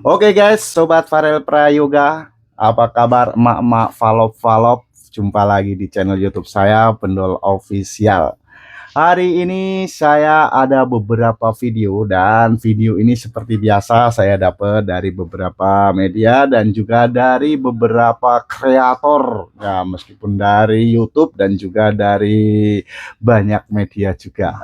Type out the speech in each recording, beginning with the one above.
Oke guys, Sobat Farel Prayoga, apa kabar emak-emak valop-valop? Jumpa lagi di channel YouTube saya, Pendol Official. Hari ini saya ada beberapa video dan video ini seperti biasa saya dapat dari beberapa media dan juga dari beberapa kreator. Ya, meskipun dari YouTube dan juga dari banyak media juga.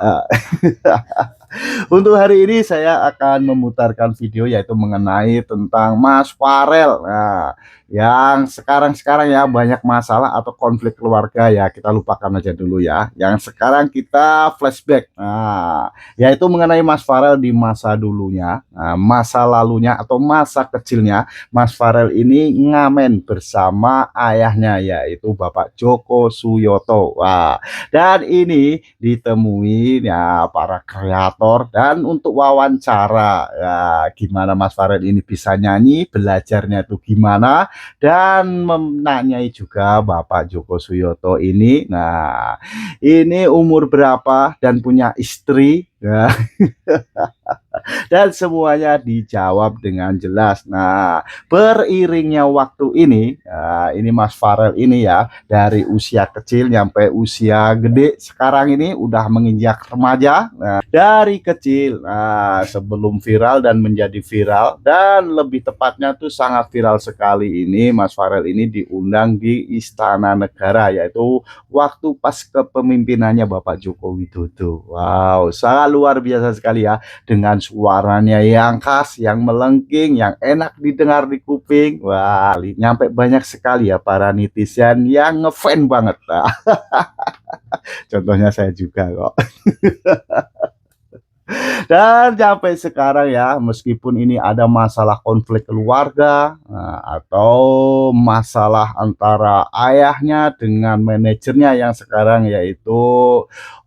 Untuk hari ini saya akan memutarkan video yaitu mengenai tentang Mas Farel. Nah, yang sekarang ya banyak masalah atau konflik keluarga ya kita lupakan aja dulu ya. Yang sekarang kita flashback. Nah, yaitu mengenai Mas Farel di masa dulunya, masa lalunya atau masa kecilnya. Mas Farel ini ngamen bersama ayahnya yaitu Bapak Joko Suyoto. Wah, dan ini ditemui ya para kreator dan untuk wawancara ya gimana Mas Farel ini bisa nyanyi, belajarnya tuh gimana, dan menanyai juga Bapak Joko Suyoto ini. Nah, ini umur berapa dan punya istri ya. Dan semuanya dijawab dengan jelas. Nah, beriringnya waktu ini Mas Farel ini ya dari usia kecil nyampe usia gede sekarang ini udah menginjak remaja. Nah, dari kecil, sebelum viral dan menjadi viral dan lebih tepatnya tuh sangat viral sekali ini Mas Farel ini diundang di Istana Negara yaitu waktu pas kepemimpinannya Bapak Joko Widodo. Wow, sangat luar biasa sekali ya dengan suaranya yang khas, yang melengking, yang enak didengar di kuping. Wah, nyampe banyak sekali ya para netizen yang ngefan banget. Nah, contohnya saya juga kok. Dan sampai sekarang ya, meskipun ini ada masalah konflik keluarga atau masalah antara ayahnya dengan manajernya yang sekarang yaitu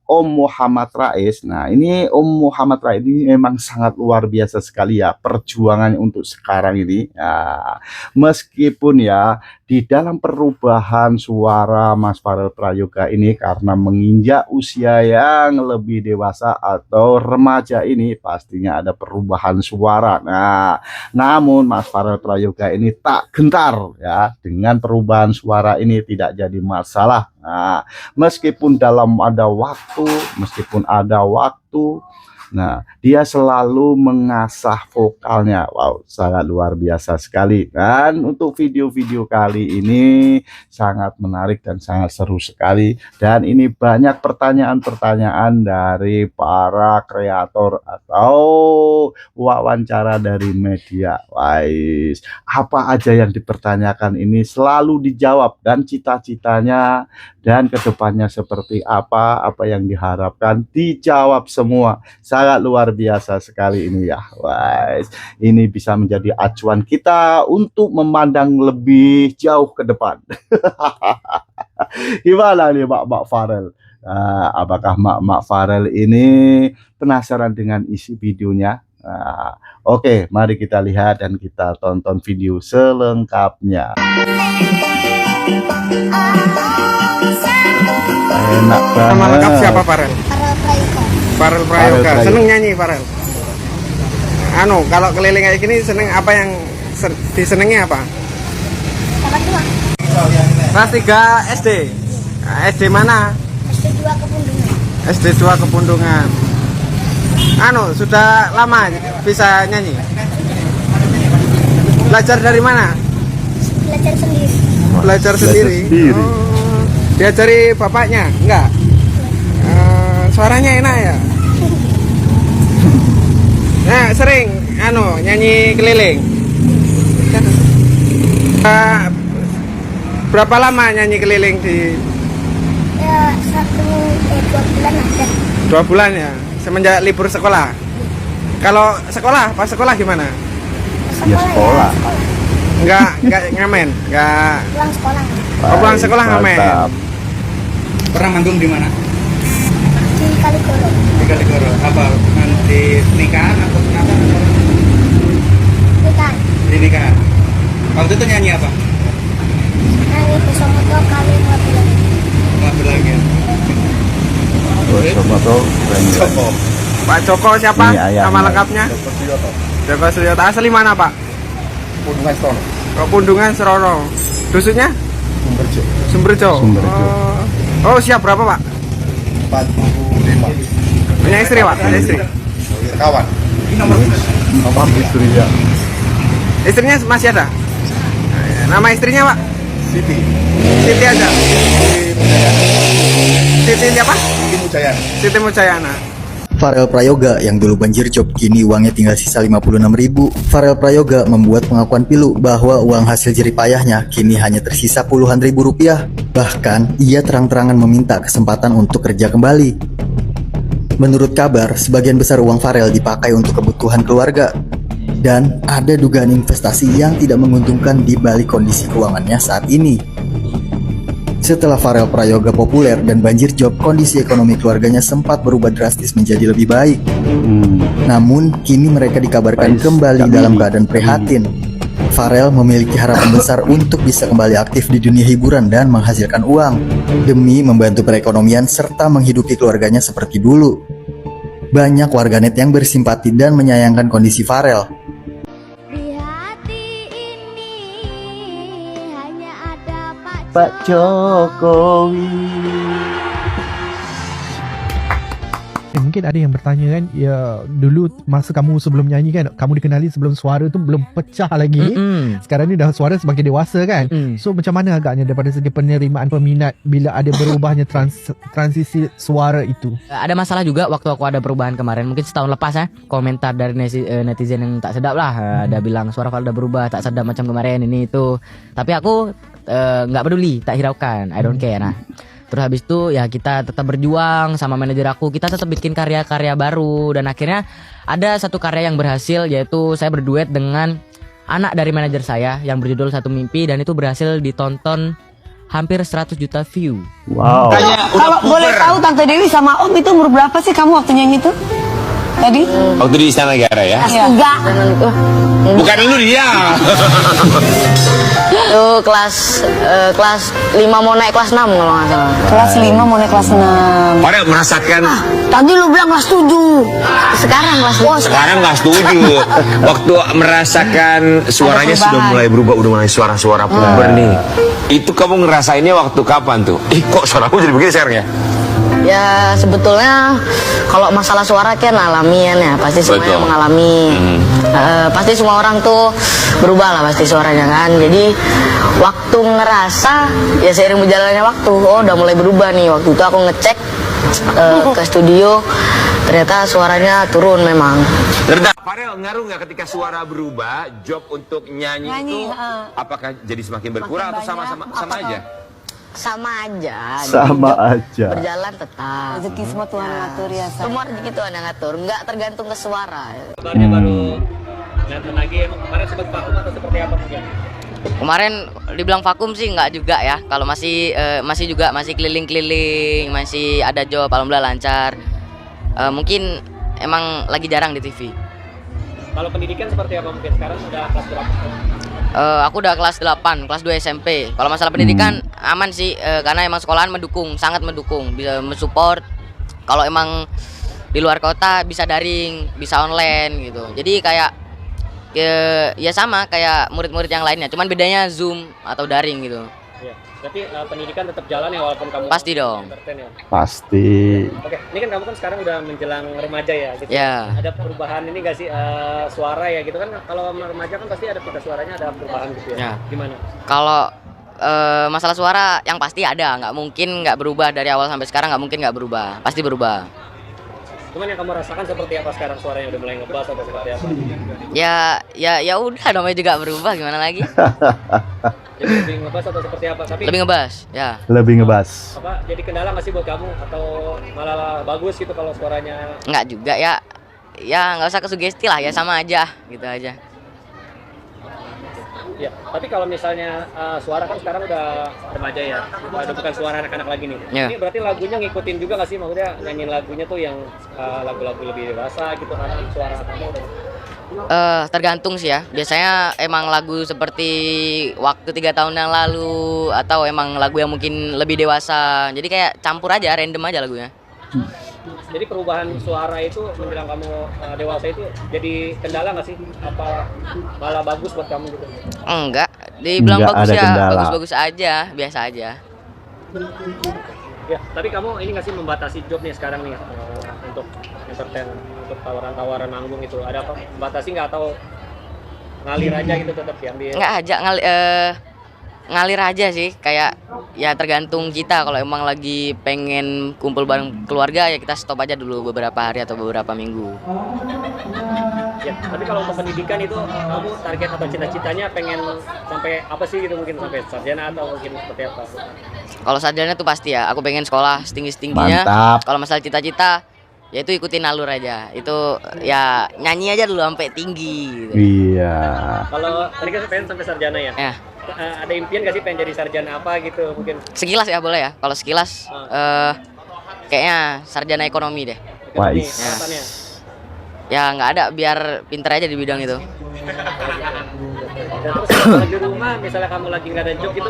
Om Muhammad Rais. Nah, ini Om Muhammad Rais ini memang sangat luar biasa sekali ya perjuangannya untuk sekarang ini. Ya, meskipun ya di dalam perubahan suara Mas Farel Prayoga ini karena menginjak usia yang lebih dewasa atau remaja ini pastinya ada perubahan suara. Nah, namun Mas Farel Prayoga ini tak gentar ya dengan perubahan suara ini, tidak jadi masalah. Nah, meskipun ada waktu, nah dia selalu mengasah vokalnya. Wow, sangat luar biasa sekali. Dan untuk video-video kali ini sangat menarik dan sangat seru sekali. Dan ini banyak pertanyaan-pertanyaan dari para kreator atau wawancara dari media. Wais, apa aja yang dipertanyakan ini selalu dijawab dan cita-citanya dan kedepannya seperti apa yang diharapkan dijawab semua. Sangat luar biasa sekali ini ya. Wah, ini bisa menjadi acuan kita untuk memandang lebih jauh ke depan. Gimana nih Mak Farel? Apakah Mak Farel ini penasaran dengan isi videonya? Oke, mari kita lihat dan kita tonton video selengkapnya. Enak banget. Nama lengkap siapa Farel? Farel Prayoga. Seneng nyanyi Farel? Kalau keliling kayak gini seneng apa yang disenengi apa? Kelas 3 SD. SD mana? SD 2 Kepundungan. SD 2 Kepundungan. Sudah lama bisa nyanyi? Belajar dari mana? Belajar sendiri. Belajar sendiri. Oh, diajari bapaknya? Enggak. Suaranya enak ya. Nah, sering nyanyi keliling. Berapa lama nyanyi keliling di? Ya 2 bulan ada. 2 bulan ya. Semenjak libur sekolah. Kalau sekolah, pas sekolah gimana? Ya sekolah. Enggak ngamen, enggak. Pulang sekolah. Pulang sekolah ngamen. Pernah manggung di mana? Di Kaligoro. Di Kaligoro. Apa? Di nikahan atau sunatan? Nikahan. Di nikahan. Waktu itu nyanyi apa? Nyanyi Bosomoto kali 15. 15 lagi. Pak Joko siapa? Ini ayahnya. Nama lengkapnya? Joko Suyoto. Asli mana Pak? Pundungan Stono. Oh, Pundungan Serono. Dusunnya? Sumberjo. Sumberjo. Sumberjo. Oh, siap berapa, Pak? 45. Punya istri, Pak? Punya istri. Kawan. Nomor istri ya. Istrinya masih ada? Nama istrinya, Pak? Siti. Siti aja. Siti siapa? Siti Mujayana. Siti Mujayana. Farel Prayoga yang dulu banjir job kini uangnya tinggal sisa 56.000. Farel Prayoga membuat pengakuan pilu bahwa uang hasil jeripayahnya kini hanya tersisa puluhan ribu rupiah. Bahkan ia terang-terangan meminta kesempatan untuk kerja kembali. Menurut kabar, sebagian besar uang Farel dipakai untuk kebutuhan keluarga. Dan ada dugaan investasi yang tidak menguntungkan di balik kondisi keuangannya saat ini. Setelah Farel Prayoga populer dan banjir job, kondisi ekonomi keluarganya sempat berubah drastis menjadi lebih baik. Namun, kini mereka dikabarkan kembali dalam keadaan prihatin. Farel memiliki harapan besar untuk bisa kembali aktif di dunia hiburan dan menghasilkan uang demi membantu perekonomian serta menghidupi keluarganya seperti dulu. Banyak warganet yang bersimpati dan menyayangkan kondisi Farel. Di hati ini hanya ada Pak Jokowi. Mungkin ada yang bertanya kan, ya dulu masa kamu sebelum nyanyi kan, kamu dikenali sebelum suara tu belum pecah lagi. Sekarang ni dah suara semakin dewasa kan. So macam mana agaknya daripada segi penerimaan peminat bila ada berubahnya transisi suara itu? Ada masalah juga waktu aku ada perubahan kemarin, mungkin setahun lepas ya. Komentar dari netizen yang tak sedap lah. Ada bilang suara Val udah berubah, tak sedap macam kemarin ini itu. Tapi aku nggak peduli, tak hiraukan, I don't care. Nah, terus habis itu ya kita tetap berjuang sama manajer aku, kita tetap bikin karya-karya baru. Dan akhirnya ada satu karya yang berhasil, yaitu saya berduet dengan anak dari manajer saya yang berjudul Satu Mimpi. Dan itu berhasil ditonton hampir 100 juta view. Wow. Kalau boleh tahu Tante Dewi sama Om itu umur berapa sih kamu waktu nyanyi itu? Tadi? Waktu di Istana Negara ya? Enggak. Bukan lu dia. Itu kelas 5 mau naik kelas 6 kalau nggak salah. Kelas 5 mau naik kelas 6. Pada merasakan Tadi lu bilang kelas 7. Sekarang kelas sekarang nggak setuju. Waktu merasakan suaranya sudah mulai berubah, udah mulai suara-suara puber nih. Itu kamu ngerasainnya waktu kapan tuh? Kok suaraku jadi begini sekarang ya? Ya sebetulnya kalau masalah suara kan alamian ya, pasti semuanya Betul. mengalami. Pasti semua orang tuh berubah lah pasti suaranya kan. Jadi waktu ngerasa ya seiring berjalannya waktu, oh udah mulai berubah nih. Waktu itu aku ngecek ke studio, ternyata suaranya turun memang. Farel, ngaruh nggak ketika suara berubah, job untuk nyanyi itu apakah jadi semakin berkurang atau sama aja? Sama aja. Sama Hidup aja. Berjalan tetap. Rezeki semua Tuhan ngatur ya. Semua rezeki Tuhan yang ngatur, nggak tergantung ke suara. Kabarnya baru nonton lagi, emang kemarin sempat vakum atau seperti apa mungkin? Kemarin dibilang vakum sih nggak juga ya. Kalau masih juga masih keliling-keliling, masih ada job, alhamdulillah lancar. Mungkin emang lagi jarang di TV. Kalau pendidikan seperti apa mungkin? Sekarang sudah kelas berapa? Aku udah kelas 8, kelas 2 SMP. Kalau masalah pendidikan aman sih, karena emang sekolahan mendukung, sangat mendukung, bisa mensupport. Kalau emang di luar kota bisa daring, bisa online gitu. Jadi kayak ya sama kayak murid-murid yang lainnya, cuman bedanya Zoom atau daring gitu. Ya. Berarti pendidikan tetap jalan ya walaupun kamu Pasti dong. entertain ya? Pasti. Oke, ini kan kamu kan sekarang udah menjelang remaja ya gitu. Ya. Ada perubahan ini gak sih suara ya gitu kan, kalau remaja kan pasti ada pita suaranya ada perubahan gitu ya. Ya. Gimana? Kalau masalah suara yang pasti ada, nggak mungkin nggak berubah dari awal sampai sekarang, nggak mungkin nggak berubah, pasti berubah. Cuman yang kamu rasakan seperti apa sekarang, suaranya udah mulai ngebas atau seperti apa? Ya udah namanya juga berubah, gimana lagi? Jadi lebih ngebas atau seperti apa? Tapi Lebih ngebas, ya. Lebih ngebas. apa jadi kendala nggak sih buat kamu atau malah bagus gitu kalau suaranya? Nggak juga ya. Ya nggak usah kesugesti lah, ya sama aja, gitu aja. Ya, tapi kalau misalnya suara kan sekarang udah remaja ya, udah bukan suara anak-anak lagi nih. Ya. Ini berarti lagunya ngikutin juga nggak sih, maksudnya nyanyiin lagunya tuh yang lagu-lagu lebih dewasa gitu kan, suara kamu udah. Tergantung sih ya. Biasanya emang lagu seperti waktu 3 tahun yang lalu atau emang lagu yang mungkin lebih dewasa. Jadi kayak campur aja, random aja lagunya. Jadi perubahan suara itu menjelang kamu dewasa itu jadi kendala nggak sih? Apa malah bagus buat kamu gitu? Enggak, dibilang Nggak bagus ada ya, kendala. bagus-bagus aja, biasa aja. Ya, tapi kamu ini nggak sih membatasi job nih sekarang nih untuk entertain, untuk tawaran-tawaran manggung itu ada apa? Membatasi nggak atau ngalir aja gitu tetap diambil? Enggak aja ngalir aja sih, kayak ya tergantung kita. Kalau emang lagi pengen kumpul bareng keluarga ya kita stop aja dulu beberapa hari atau beberapa minggu. Ya, tapi kalau untuk pendidikan itu kamu target atau cita-citanya pengen sampai apa sih gitu, mungkin sampai sarjana atau mungkin seperti apa? Kalau sarjana tuh pasti ya, aku pengen sekolah setinggi-tingginya. Mantap. Kalau masalah cita-cita ya itu ikutin alur aja. Itu ya nyanyi aja dulu sampai tinggi gitu. Iya. Kalau tadi kan pengen sampai sarjana ya? Ya, Ada impian gak sih pengen jadi sarjana apa gitu mungkin? sekilas ya boleh ya. Kalau sekilas kayaknya sarjana ekonomi deh. Ekonomi, Wais. harapannya. Ya nggak ada, biar pinter aja di bidang itu. Dan terus kalau di rumah misalnya kamu lagi nggak ada job gitu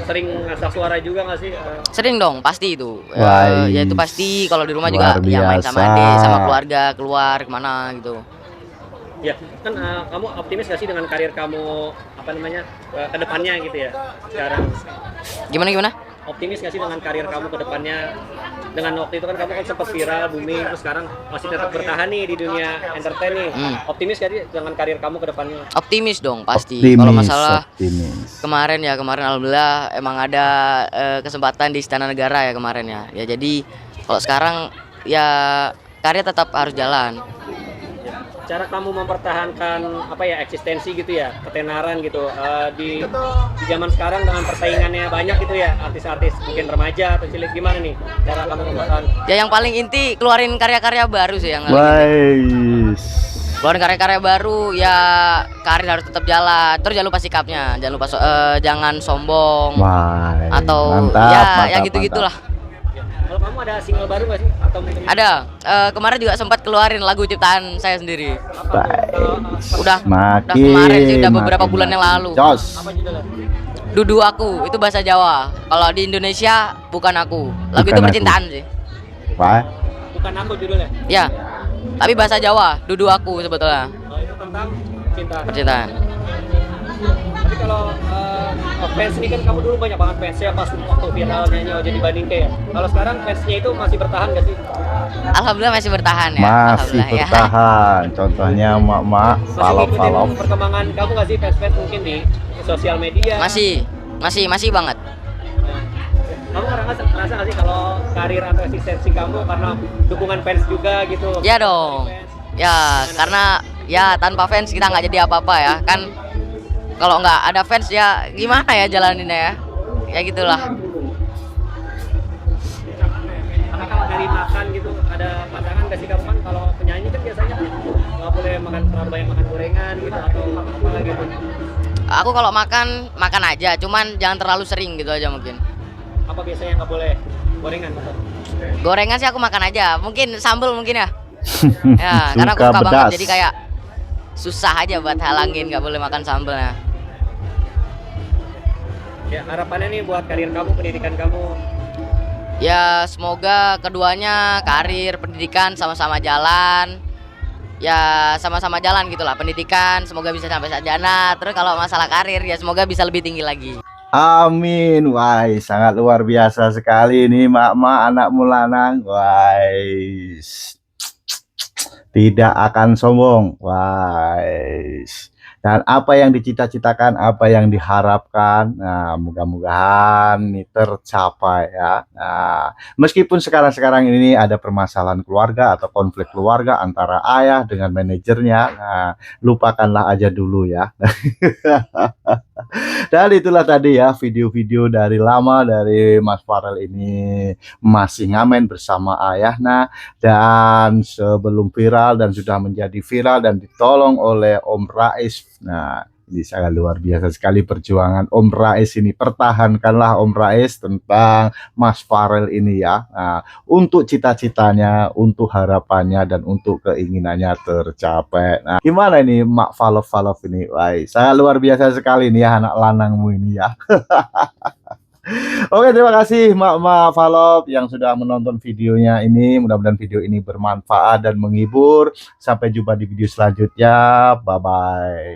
sering ngasah suara juga nggak sih? Sering dong, pasti itu. Wais. Ya itu pasti. Kalau di rumah juga Luar ya main sama biasa. adik, sama keluarga, keluar kemana gitu. Ya kan kamu optimis gak sih dengan karir kamu apa namanya ke depannya gitu ya sekarang? Gimana? Optimis gak sih dengan karir kamu ke depannya? Dengan waktu itu kan kamu kan sempat viral, booming, terus sekarang masih tetap bertahan nih di dunia entertain nih. Optimis gak sih dengan karir kamu ke depannya? Optimis dong, pasti. Optimis, Kalau masalah optimis. kemarin alhamdulillah emang ada kesempatan di Istana Negara ya kemarin ya. Ya jadi kalau sekarang ya karya tetap harus jalan. Cara kamu mempertahankan apa ya eksistensi gitu ya, ketenaran gitu di zaman sekarang dengan persaingannya banyak gitu ya, artis-artis mungkin remaja atau cilik, gimana nih cara kamu mempertahankan? Ya yang paling inti keluarin karya-karya baru sih yang paling inti. Wais. Keluarin karya-karya baru ya, karir harus tetap jalan. Terus jangan lupa sikapnya, jangan lupa jangan sombong Wais. atau Mantap, ya mantap, gitu-gitulah. Kalau kamu ada single baru nggak sih atau mungkin Ada kemarin juga sempat keluarin lagu ciptaan saya sendiri. Udah kemarin sih, udah beberapa bulan yang lalu. Jos. apa judulnya? Dudu Aku itu bahasa Jawa. Kalau di Indonesia Bukan Aku. Lagu Bukan itu Aku. percintaan sih. Wah. Bukan aku judulnya. Ya. Tapi bahasa Jawa, Dudu Aku sebetulnya. Itu tentang cinta. Percintaan. Tapi kalau fans ini kan kamu dulu banyak banget fansnya pas waktu viral nyanyi Ojo Dibanding ya. Kalau sekarang fansnya itu masih bertahan gak sih? Alhamdulillah masih bertahan ya. Masih Alhamdulillah ya. bertahan. Contohnya mak-mak Masih follow. ngikutin perkembangan kamu gak sih fans-fans mungkin di sosial media? Masih banget. Kamu ngerasa gak sih kalau karir atau eksistensi kamu karena dukungan fans juga gitu? Ya dong. Ya, karena ya tanpa fans kita nggak jadi apa-apa ya. Kan kalau nggak ada fans ya gimana ya jalaninnya ya? Ya gitulah. Tapi kalau dari makan gitu ada pandangan gak sih kamu, kan kalau penyanyi kan biasanya nggak boleh terlalu banyak makan gorengan gitu atau apa gitu? Aku kalau makan aja, cuman jangan terlalu sering gitu aja mungkin. Apa biasanya nggak boleh gorengan? Gorengan sih aku makan aja, mungkin sambal mungkin ya. Ya, karena aku Suka suka pedas. banget jadi kayak susah aja buat halangin nggak boleh makan sambelnya. Ya harapannya nih buat karir kamu, pendidikan kamu. Ya semoga keduanya karir, pendidikan sama-sama jalan. Ya sama-sama jalan gitulah, pendidikan semoga bisa sampai sarjana. Terus kalau masalah karir ya semoga bisa lebih tinggi lagi. Amin. Wah, sangat luar biasa sekali nih mak-mak anakmu lanang. Wah, tidak akan sombong. Wah, dan apa yang dicita-citakan, apa yang diharapkan, nah mudah-mudahan ini tercapai ya. Nah, meskipun sekarang ini ada permasalahan keluarga atau konflik keluarga antara ayah dengan manajernya, nah lupakanlah aja dulu ya. Dan itulah tadi ya video-video dari lama dari Mas Farel ini masih ngamen bersama ayahnya, dan sebelum viral dan sudah menjadi viral dan ditolong oleh Om Rais. Nah, ini sangat luar biasa sekali perjuangan Om Rais ini. Pertahankanlah Om Rais tentang Mas Farel ini ya. Nah, untuk cita-citanya, untuk harapannya, dan untuk keinginannya tercapai. Nah, gimana ini Mak Falov ini? Wah, sangat luar biasa sekali nih ya anak lanangmu ini ya. Oke, terima kasih Mak Valop yang sudah menonton videonya ini. Mudah-mudahan video ini bermanfaat dan menghibur. Sampai jumpa di video selanjutnya. Bye bye.